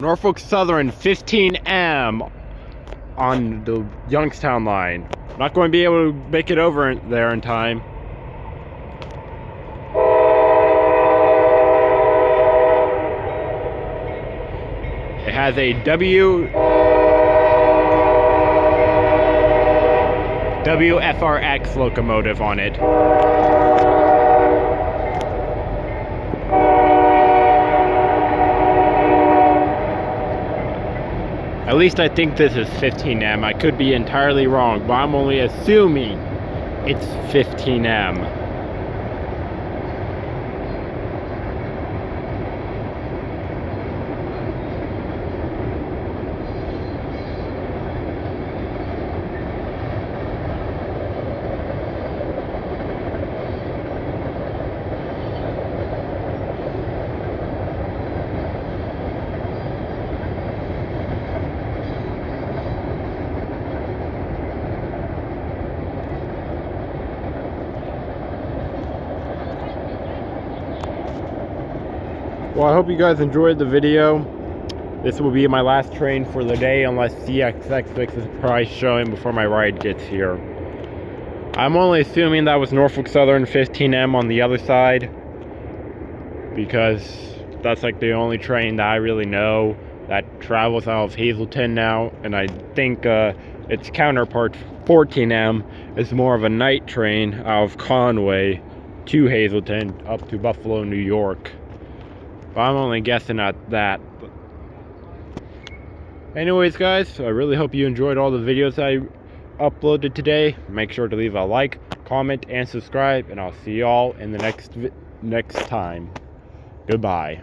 Norfolk Southern 15M on the Youngstown line. Not going to be able to make it over there in time. It has a WFRX locomotive on it. At least I think this is 15M. I could be entirely wrong, but I'm only assuming it's 15M. Well, I hope you guys enjoyed the video. This will be my last train for the day unless CXX fixes the price showing before my ride gets here. I'm only assuming that was Norfolk Southern 15M on the other side, because that's like the only train that I really know that travels out of Hazleton now, and I think its counterpart 14M is more of a night train out of Conway to Hazleton up to Buffalo, New York. But I'm only guessing at that. Anyways, guys, I really hope you enjoyed all the videos I uploaded today. Make sure to leave a like, comment, and subscribe, and I'll see y'all in the next time. Goodbye.